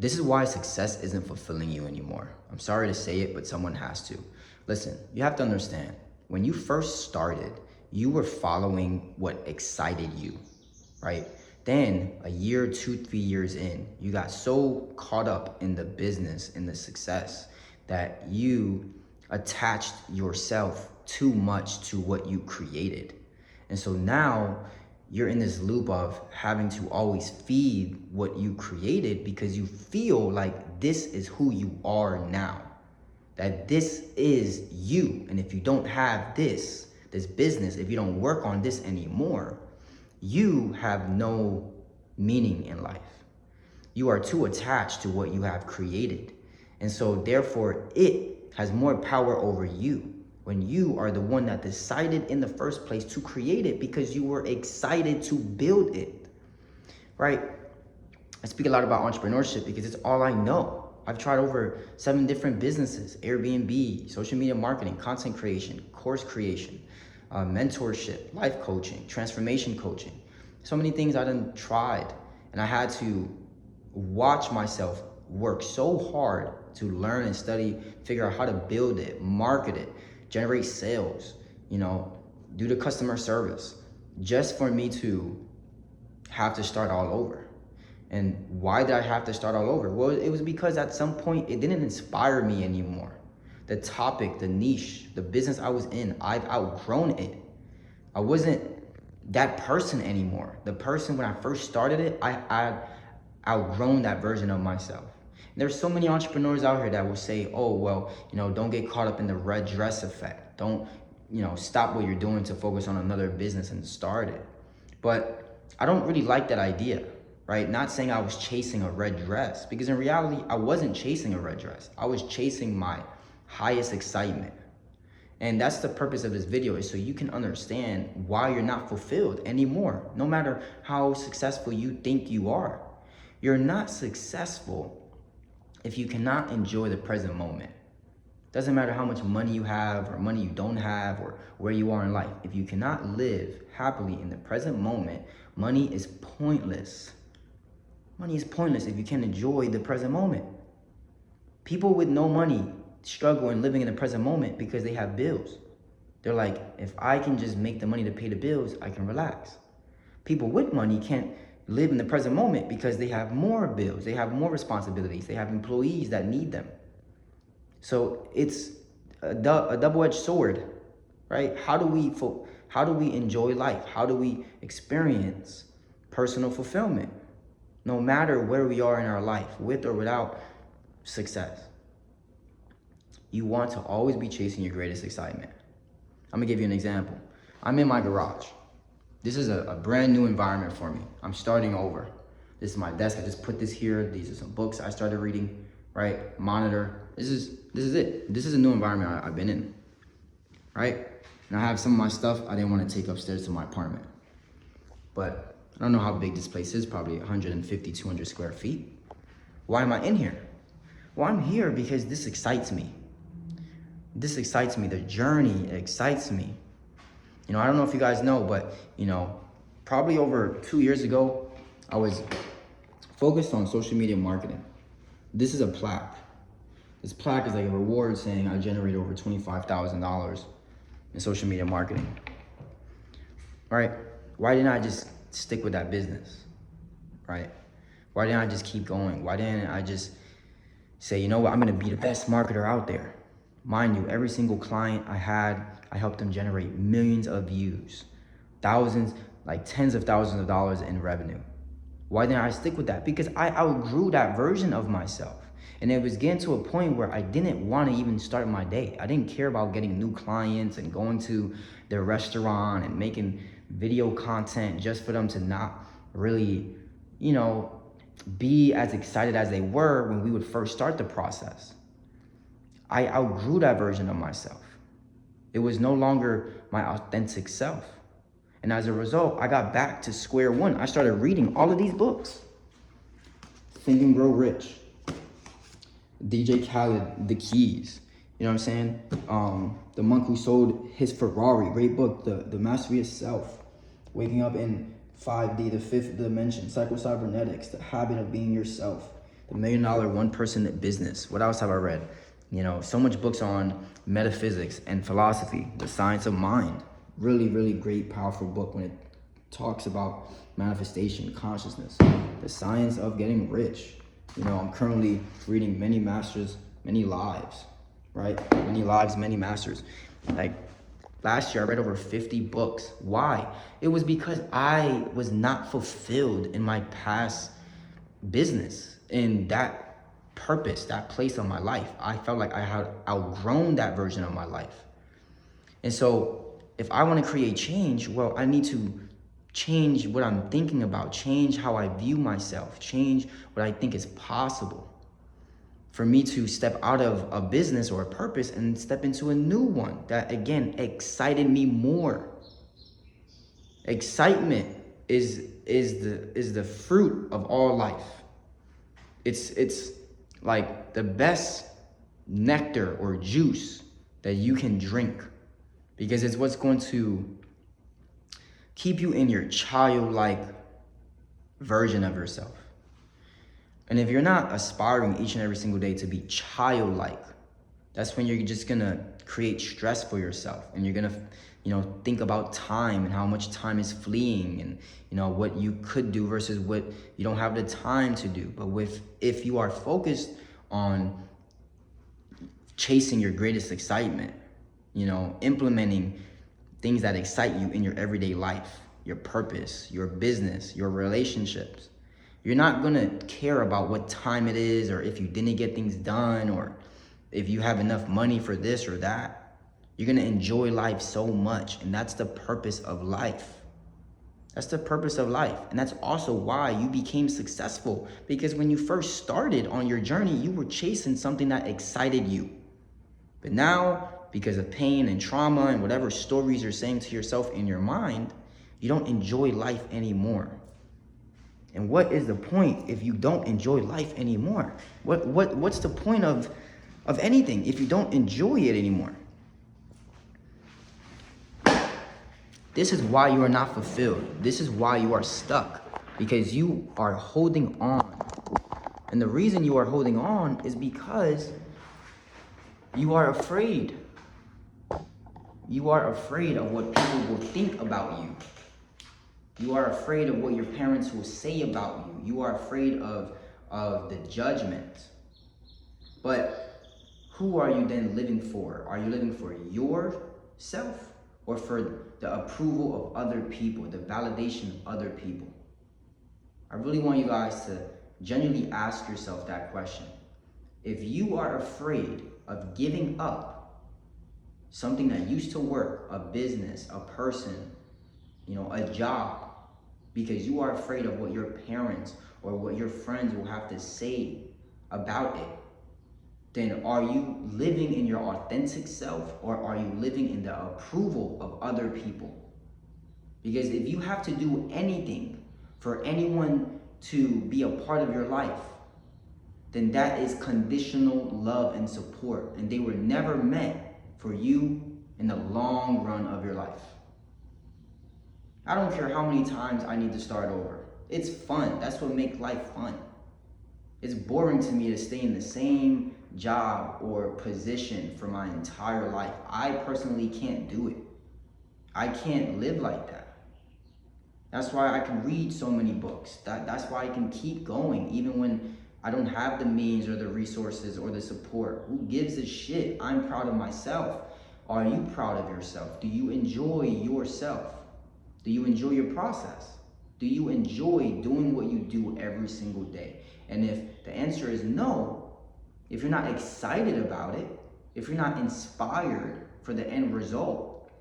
This is why success isn't fulfilling you anymore. I'm sorry to say it, but someone has to. Listen, you have to understand, when you first started, you were following what excited you, right? Then a year, 2, 3 years in, you got so caught up in the business, in the success, that you attached yourself too much to what you created. And so now you're in this loop of having to always feed what you created because you feel like this is who you are now, that this is you. And if you don't have this business, if you don't work on this anymore, you have no meaning in life. You are too attached to what you have created. And so therefore it has more power over you when you are the one that decided in the first place to create it because you were excited to build it, right? I speak a lot about entrepreneurship because it's all I know. I've tried over 7 different businesses: Airbnb, social media marketing, content creation, course creation, mentorship, life coaching, transformation coaching. So many things I done tried, and I had to watch myself work so hard to learn and study, figure out how to build it, market it, generate sales, do the customer service, just for me to have to start all over. And why did I have to start all over? Well, it was because at some point it didn't inspire me anymore. The topic, the niche, the business I was in, I've outgrown it. I wasn't that person anymore. The person when I first started it, I outgrown that version of myself. There's so many entrepreneurs out here that will say, oh, well, don't get caught up in the red dress effect. Don't, stop what you're doing to focus on another business and start it. But I don't really like that idea, right? Not saying I was chasing a red dress, because in reality, I wasn't chasing a red dress. I was chasing my highest excitement. And that's the purpose of this video, is so you can understand why you're not fulfilled anymore, no matter how successful you think you are. You're not successful if you cannot enjoy the present moment. Doesn't matter how much money you have or money you don't have or where you are in life. If you cannot live happily in the present moment, money is pointless. Money is pointless if you can't enjoy the present moment. People with no money struggle in living in the present moment because they have bills. They're like, if I can just make the money to pay the bills, I can relax. People with money can't live in the present moment because they have more bills, they have more responsibilities, they have employees that need them. So it's a double-edged sword, right? How do we enjoy life? How do we experience personal fulfillment, no matter where we are in our life, with or without success? You want to always be chasing your greatest excitement. I'm gonna give you an example. I'm in my garage. This is a brand new environment for me. I'm starting over. This is my desk. I just put this here. These are some books I started reading, right? Monitor. This is it. This is a new environment I've been in, right? And I have some of my stuff I didn't want to take upstairs to my apartment. But I don't know how big this place is, probably 150, 200 square feet. Why am I in here? Well, I'm here because this excites me. This excites me. The journey excites me. I don't know if you guys know, but, probably over 2 years ago, I was focused on social media marketing. This is a plaque. This plaque is like a reward saying I generated over $25,000 in social media marketing. Right? Why didn't I just stick with that business? Right? Why didn't I just keep going? Why didn't I just say, you know what, I'm gonna be the best marketer out there? Mind you, every single client I had, I helped them generate millions of views, thousands, like tens of thousands of dollars in revenue. Why didn't I stick with that? Because I outgrew that version of myself. And it was getting to a point where I didn't want to even start my day. I didn't care about getting new clients and going to their restaurant and making video content just for them to not really, be as excited as they were when we would first start the process. I outgrew that version of myself. It was no longer my authentic self. And as a result, I got back to square one. I started reading all of these books. Think and Grow Rich, DJ Khaled, The Keys. You know what I'm saying? The Monk Who Sold His Ferrari, great book. The Mastery of Self, Waking Up in 5D, the Fifth Dimension, Psycho-Cybernetics, The Habit of Being Yourself. The $1 Million One Person Business. What else have I read? So much books on metaphysics and philosophy, the science of mind. Really, really great, powerful book when it talks about manifestation, consciousness, the science of getting rich. I'm currently reading Many Masters, Many Lives, right? Many Lives, Many Masters. Like last year, I read over 50 books. Why? It was because I was not fulfilled in my past business, in that purpose, that place of my life. I felt like I had outgrown that version of my life. And so if I want to create change, well, I need to change what I'm thinking about, change how I view myself, change what I think is possible for me to step out of a business or a purpose and step into a new one that, again, excited me more. Excitement is the fruit of all life. It's like the best nectar or juice that you can drink, because it's what's going to keep you in your childlike version of yourself. And if you're not aspiring each and every single day to be childlike, that's when you're just gonna create stress for yourself, and you're gonna think about time and how much time is fleeing, and what you could do versus what you don't have the time to do. But if you are focused on chasing your greatest excitement, implementing things that excite you in your everyday life, your purpose, your business, your relationships, you're not gonna care about what time it is, or if you didn't get things done, or if you have enough money for this or that. You're gonna enjoy life so much, and that's the purpose of life. That's the purpose of life. And that's also why you became successful, because when you first started on your journey, you were chasing something that excited you. But now, because of pain and trauma and whatever stories you're saying to yourself in your mind, you don't enjoy life anymore. And what is the point if you don't enjoy life anymore? What's the point of anything if you don't enjoy it anymore? This is why you are not fulfilled. This is why you are stuck, because you are holding on. And the reason you are holding on is because you are afraid. You are afraid of what people will think about you. You are afraid of what your parents will say about you. You are afraid of the judgment. But who are you then living for? Are you living for yourself, or for the approval of other people, the validation of other people? I really want you guys to genuinely ask yourself that question. If you are afraid of giving up something that used to work, a business, a person, a job, because you are afraid of what your parents or what your friends will have to say about it, then are you living in your authentic self, or are you living in the approval of other people? Because if you have to do anything for anyone to be a part of your life, then that is conditional love and support, and they were never meant for you in the long run of your life. I don't care how many times I need to start over. It's fun. That's what makes life fun. It's boring to me to stay in the same job or position for my entire life. I personally can't do it. I can't live like that. That's why I can read so many books. That's why I can keep going even when I don't have the means or the resources or the support. Who gives a shit? I'm proud of myself. Are you proud of yourself? Do you enjoy yourself? Do you enjoy your process? Do you enjoy doing what you do every single day? And if the answer is no, if you're not excited about it, if you're not inspired for the end result,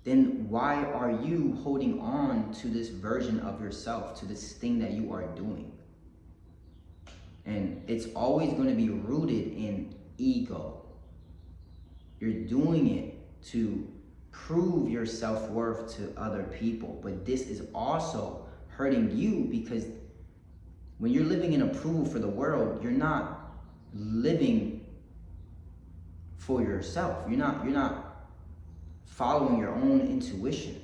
then why are you holding on to this version of yourself, to this thing that you are doing? And it's always going to be rooted in ego. You're doing it to prove your self-worth to other people, but this is also hurting you, because when you're living in approval for the world, you're not living for yourself. You're not following your own intuition.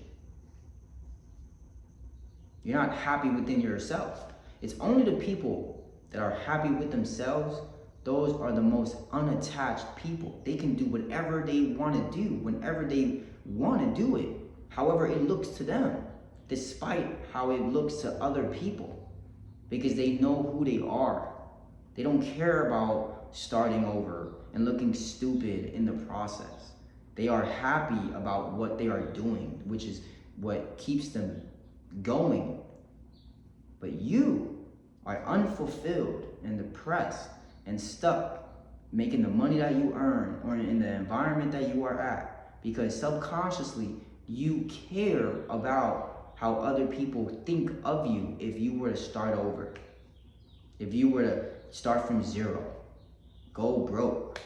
You're not happy within yourself. It's only the people that are happy with themselves, those are the most unattached people. They can do whatever they want to do whenever they want to do it, however it looks to them, despite how it looks to other people, because they know who they are. They don't care about starting over and looking stupid in the process. They are happy about what they are doing, which is what keeps them going. But you are unfulfilled and depressed and stuck making the money that you earn or in the environment that you are at because subconsciously you care about how other people think of you if you were to start over. If you were to start from zero, go broke.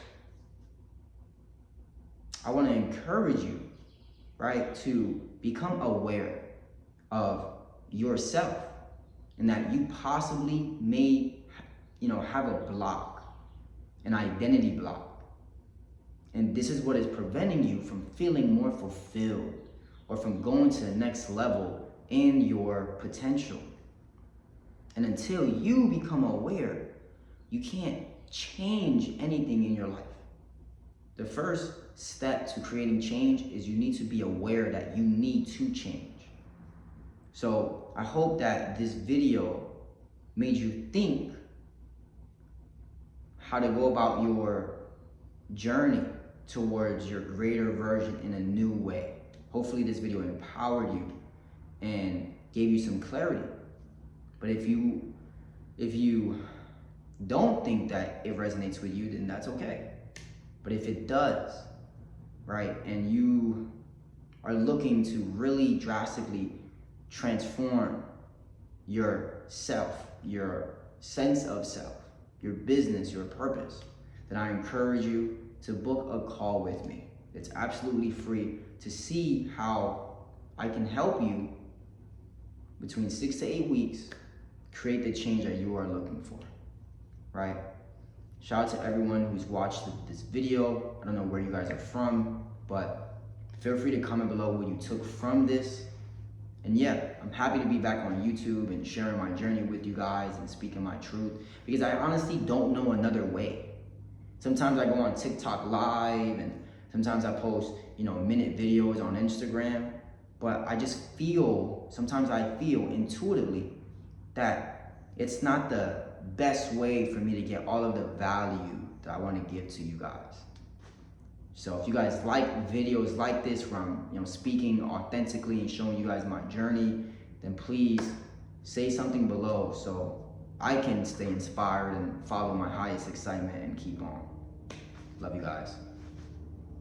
I want to encourage you, right, to become aware of yourself and that you possibly may, have a block, an identity block. And this is what is preventing you from feeling more fulfilled or from going to the next level in your potential. And until you become aware, you can't change anything in your life. The first step to creating change is you need to be aware that you need to change. So I hope that this video made you think how to go about your journey towards your greater version in a new way. Hopefully this video empowered you and gave you some clarity. But if you don't think that it resonates with you, then that's okay. But if it does, right, and you are looking to really drastically transform your self, your sense of self, your business, your purpose, then I encourage you to book a call with me. It's absolutely free to see how I can help you between 6 to 8 weeks create the change that you are looking for, right? Shout out to everyone who's watched this video. I don't know where you guys are from, but feel free to comment below what you took from this. And yeah, I'm happy to be back on YouTube and sharing my journey with you guys and speaking my truth because I honestly don't know another way. Sometimes I go on TikTok live and sometimes I post, minute videos on Instagram, but sometimes I feel intuitively that it's not the best way for me to get all of the value that I want to give to you guys. So if you guys like videos like this from speaking authentically and showing you guys my journey, then please say something below so I can stay inspired and follow my highest excitement and keep on. Love you guys.